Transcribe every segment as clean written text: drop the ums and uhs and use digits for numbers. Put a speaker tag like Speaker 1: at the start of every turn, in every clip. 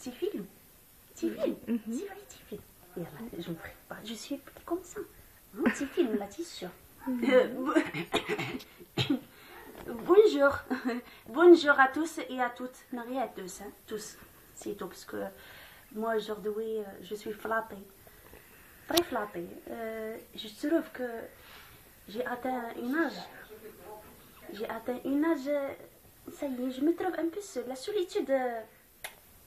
Speaker 1: Petit film. Petit film. C'est vrai, petit film. Et là, je ne ferai pas. Je suis comme ça. Un petit film, là, c'est sûr. Bonjour. Bonjour à tous et à toutes. Non, rien à tous, hein. Tous. C'est tout, parce que moi, aujourd'hui, je suis flattée. Très flattée. Je trouve que j'ai atteint un âge. Ça y est, je me trouve un peu seule. La solitude,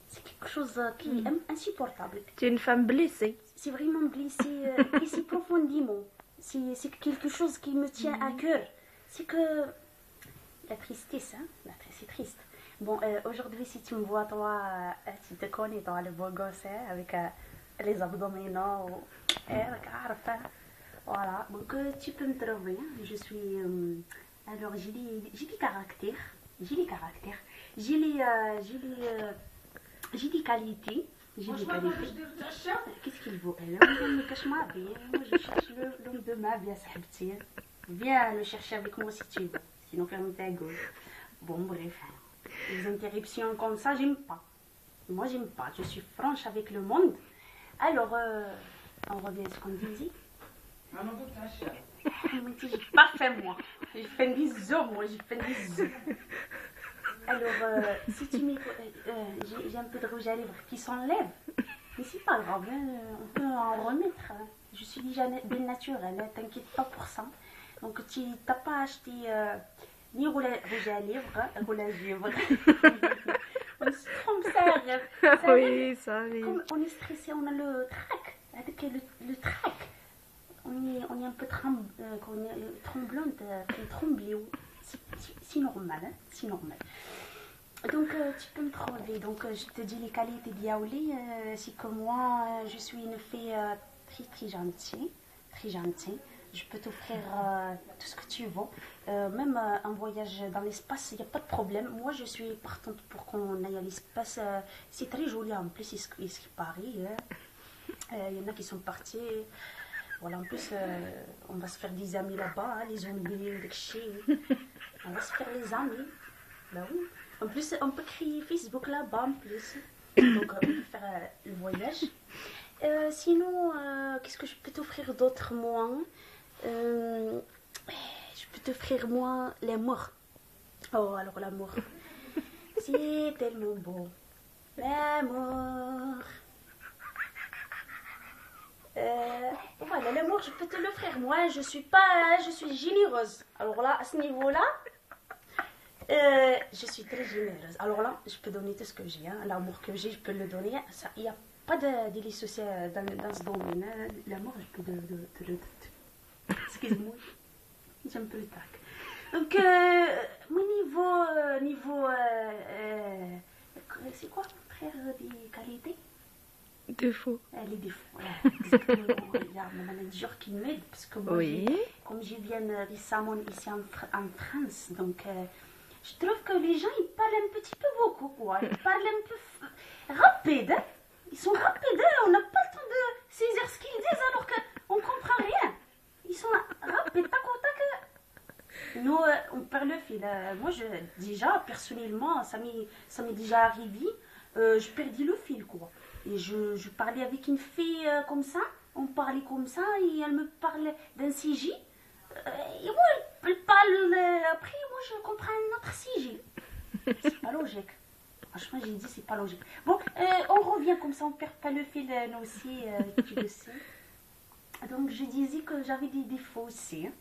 Speaker 1: c'est quelque chose qui est insupportable.
Speaker 2: Tu es une femme blessée.
Speaker 1: C'est vraiment blessé profondément. C'est quelque chose qui me tient à cœur. C'est que la tristesse, hein? C'est triste. Bon, aujourd'hui, si tu me vois, toi, tu te connais, toi, le beau gosse, hein, avec les abdominaux, voilà. Donc, tu peux me trouver. Hein? Je suis. Alors, j'ai des caractères. J'ai des caractères. J'ai des qualités. J'ai des qualités. Qu'est-ce qu'il vaut? Moi, je cherche l'homme de ma vie, Sahibti. Viens le chercher avec moi si tu veux. Sinon, ferme ta gueule. Bon, bref. Les interruptions comme ça, j'aime pas. Moi, j'aime pas. Je suis franche avec le monde. Alors, on revient à ce qu'on disait. J'ai pas fait moi. J'ai fait des os, moi. J'ai fait des os. Alors, si tu mets. J'ai un peu de rouge à lèvres qui s'enlève. Mais c'est pas grave, hein, on peut en remettre. Hein. Je suis déjà bien naturelle, hein, t'inquiète pas pour ça. Donc, tu n'as pas acheté ni rouge à lèvres, rouge à lèvres. On se trompe, ça arrive.
Speaker 2: Oui, ça arrive.
Speaker 1: Comme on est stressé, on a le trac. Avec le trac. On est un peu tremblante, tremblée. C'est normal, hein, c'est normal. Donc, tu peux me trouver. Donc, je te dis les qualités d'Yaouli. C'est que moi, je suis une fille très, très gentille. Très gentille. Je peux t'offrir tout ce que tu veux. Même un voyage dans l'espace, il n'y a pas de problème. Moi, je suis partante pour qu'on aille à l'espace. C'est très joli en plus, ce qui paraît. Il y en a qui sont partis. Voilà, en plus, on va se faire des amis là-bas, hein, les amis, on va se faire les amis. Ben oui. En plus, on peut créer Facebook là-bas en plus. Donc, on peut faire le voyage. Sinon, qu'est-ce que je peux t'offrir d'autre, moi? Je peux t'offrir, moi, l'amour. Oh, alors l'amour. C'est tellement beau. L'amour. Voilà, l'amour, je peux te l'offrir. Moi, je suis généreuse. Alors là, à ce niveau-là, je suis très généreuse. Alors là, je peux donner tout ce que j'ai. Hein. L'amour que j'ai, je peux le donner. Il n'y a pas de délit social dans ce domaine. Hein. L'amour, je peux te le donner. Excuse-moi, j'ai un peu le tac. Donc, mon niveau c'est quoi, frère, des qualités?
Speaker 2: Défaut.
Speaker 1: Les défauts, exactement. Il y a mon manager qui m'aide, parce que moi,
Speaker 2: Oui.
Speaker 1: comme je viens récemment ici en France, donc je trouve que les gens, ils parlent un petit peu beaucoup, quoi. Ils parlent un peu rapide, hein. Ils sont rapides, hein. On n'a pas le temps de saisir ce qu'ils disent alors qu'on ne comprend rien. Ils sont rapides, tac au tac. Nous, on perd le fil. Moi, déjà, personnellement, ça m'est déjà arrivé. Je perdis le fil, quoi. Et je parlais avec une fille comme ça, on parlait comme ça, et elle me parlait d'un CJ. Et moi, elle parle après, moi je comprends un autre CJ. C'est pas logique. Franchement, j'ai dit, c'est pas logique. Bon, on revient comme ça, on perd pas le fil, nous aussi, tu le sais. Donc, je disais que j'avais des défauts aussi. Hein.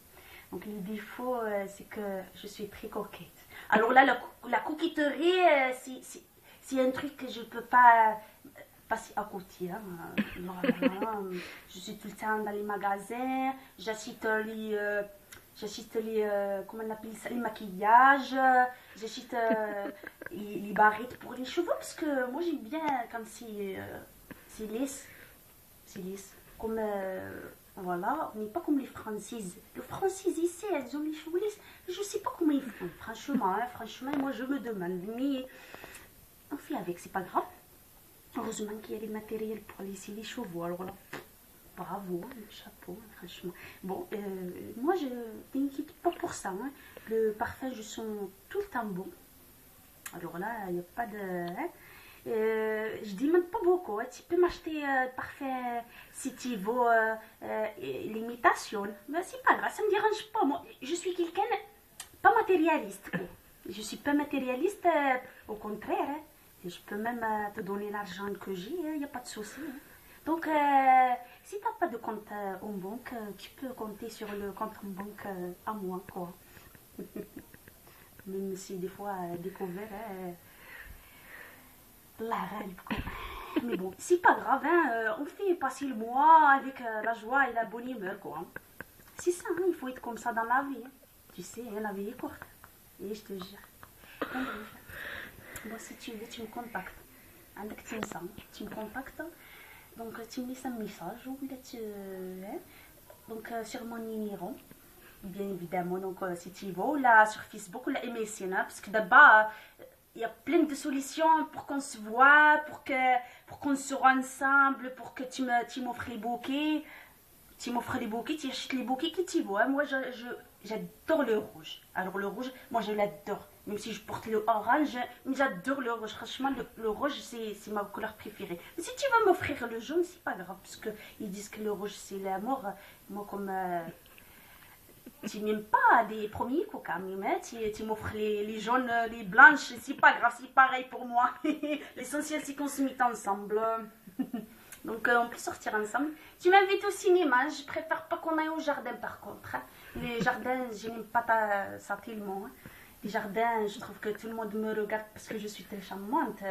Speaker 1: Donc, les défauts, c'est que je suis très coquette. Alors là, la coquetterie, c'est un truc que je peux pas passer à côté. Hein. Voilà. Je suis tout le temps dans les magasins, j'achète les comment on appelle ça, les maquillages, j'achète les barrettes pour les cheveux, parce que moi j'aime bien quand c'est lisse. C'est lisse. Comme, voilà, on n'est pas comme les Françaises. Les Françaises ici, elles ont les cheveux lisses. Je ne sais pas comment ils font, franchement. Hein, franchement, moi je me demande. Mais on fait avec, c'est pas grave. Heureusement qu'il y a les matériels pour laisser les cheveux. Alors là, bravo, le chapeau, franchement. Bon, moi je t'inquiète pas pour ça. Hein. Le parfum, je sens tout le temps bon. Alors là, il n'y a pas de... Hein. Je dis même pas beaucoup. Tu peux m'acheter parfait si tu veux l'imitation. Mais c'est pas grave, ça me dérange pas. Moi, je suis quelqu'un pas matérialiste, quoi. Je suis pas matérialiste, au contraire. Hein. Je peux même te donner l'argent que j'ai, il n'y a pas de souci. Hein. Donc, si tu n'as pas de compte en banque, tu peux compter sur le compte en banque à moi, quoi. Même si des fois, découvert, la rêve, quoi. Mais bon, c'est pas grave, hein, on fait passer le mois avec la joie et la bonne humeur, quoi. C'est ça, hein, il faut être comme ça dans la vie. Hein. Tu sais, hein, la vie est courte. Et je te jure. Bon, si tu veux, tu me contactes. Tu me contactes. Donc, tu me laisses un message ou là, hein, donc, sur mon numéro. Bien évidemment, donc, si tu veux, là, sur Facebook ou la MSN, hein, parce que d'abord, il y a plein de solutions pour qu'on se voit, pour qu'on soit ensemble, pour que tu m'offres les bouquets. Tu m'offres les bouquets, tu achètes les bouquets que tu veux. Hein. Moi, j'adore le rouge. Alors, le rouge, moi, je l'adore. Même si je porte le orange, mais j'adore le rouge. Franchement, le rouge, c'est ma couleur préférée. Mais si tu veux m'offrir le jaune, c'est pas grave. Parce qu'ils disent que le rouge, c'est l'amour. Moi, comme tu n'aimes pas des premiers coups, quand même. Hein. Tu m'offres les jaunes, les blanches, c'est pas grave. C'est pareil pour moi. L'essentiel, c'est qu'on se mette ensemble. Donc, on peut sortir ensemble. Tu m'invites au cinéma. Je préfère pas qu'on aille au jardin, par contre. Hein. Les jardins, je n'aime pas ça tellement. Hein. Les jardins, je trouve que tout le monde me regarde parce que je suis très charmante.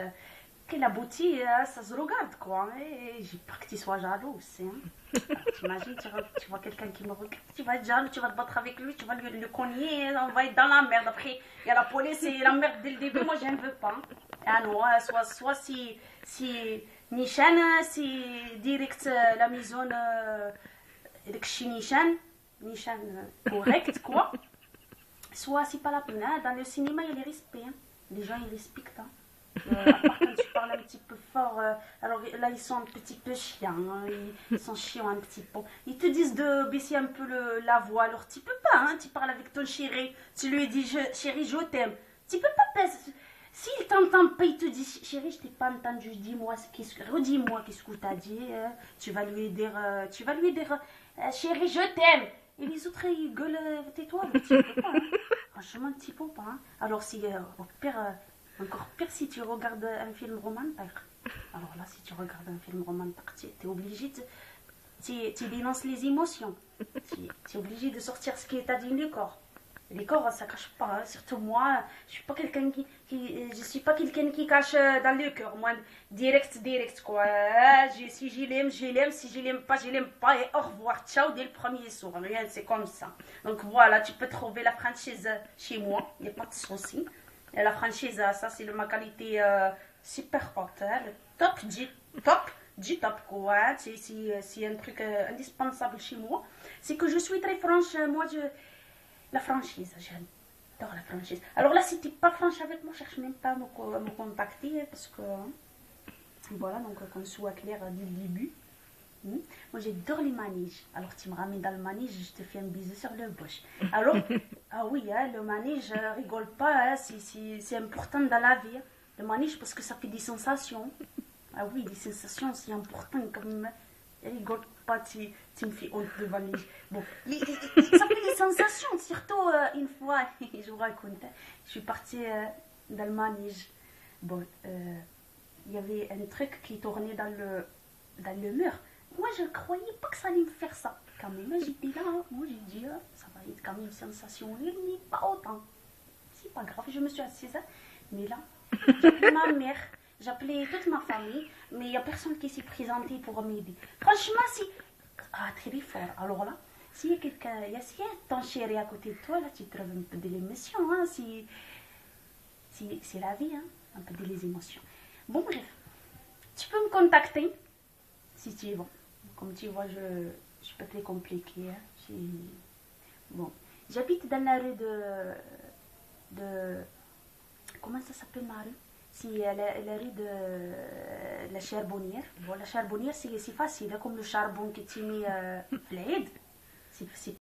Speaker 1: Que la beauté, ça se regarde, quoi. Et j'ai peur que tu sois jalouse. Hein. T'imagines, tu vois quelqu'un qui me regarde, tu vas être jaloux, tu vas te battre avec lui, tu vas le cogner, on va être dans la merde. Après, il y a la police et la merde dès le début, moi, je ne veux pas. Ah non, soit si Nishan, c'est direct la maison chez Nishan correct, quoi. Soit c'est pas la peine, hein. Dans le cinéma, il y a les respects. Hein. Les gens, ils respectent. Hein. À part quand tu parles un petit peu fort, alors là, ils sont un petit peu chiants. Hein. Ils sont chiants un petit peu. Ils te disent de baisser un peu la voix. Alors, tu peux pas, hein. Tu parles avec ton chéri. Tu lui dis, chéri, je t'aime. Tu peux pas baisser. S'il t'entend pas, il te dit, chérie, je t'ai pas entendu, redis-moi qu'est-ce que tu as dit. Tu vas lui dire, chérie, je t'aime. Et les autres, ils gueulent, tais-toi, un petit peu pas. Hein. Franchement, un petit peu pas. Hein. Alors, si, encore pire si tu regardes un film romantique. Alors là, si tu regardes un film romantique, tu es obligé tu dénonces les émotions. Tu es obligé de sortir ce qui est à dire du corps. Les corps, ça cache pas. Hein. Surtout moi, je suis pas quelqu'un je suis pas quelqu'un qui cache dans le cœur. Moi, direct, quoi. Si je l'aime, je l'aime. Si je l'aime pas, je l'aime pas. Et au revoir, ciao, dès le premier soir. Rien, c'est comme ça. Donc voilà, tu peux trouver la franchise chez moi. Il n'y a pas de souci. Et la franchise, ça, c'est ma qualité super haute. Hein. Du top, quoi. C'est un truc indispensable chez moi. C'est que je suis très franche. Moi, la franchise, j'adore la franchise. Alors là, si tu n'es pas franche avec moi, cherche même pas à me contacter parce que voilà, donc qu'on soit clair dès le début. Moi, j'adore les manèges. Alors, tu me ramènes dans le manège, je te fais un bisou sur le bouche. Alors, ah oui, hein, le manège, rigole pas, hein, c'est important dans la vie. Hein. Le manège, parce que ça fait des sensations. Ah oui, des sensations, c'est important quand même. Rigole pas, tu me fais honte devant les... Bon, ça fait des sensations, surtout une fois, je vous raconte, hein, je suis partie dans le manège. Bon, il y avait un truc qui tournait dans le mur. Moi, je ne croyais pas que ça allait me faire ça. Quand même, j'étais là, moi j'ai dit, ça va être quand même une sensation, mais pas autant. C'est pas grave, je me suis assise, mais là, j'appelais ma mère. J'appelais toute ma famille, mais il n'y a personne qui s'est présenté pour m'aider. Franchement, c'est très fort. Alors là, s'il y a quelqu'un, s'il y a ton chéri à côté de toi, là, tu trouves un peu de l'émotion. Hein, c'est la vie, hein, un peu de les émotions. Bon, bref, tu peux me contacter si tu veux. Comme tu vois, je suis pas très compliquée. Hein. Bon, j'habite dans la rue de... Comment ça s'appelle ma rue? C'est la rue de la charbonnière. Bon, la charbonnière, c'est facile, hein, comme le charbon que tu mets l'Aïd. C'est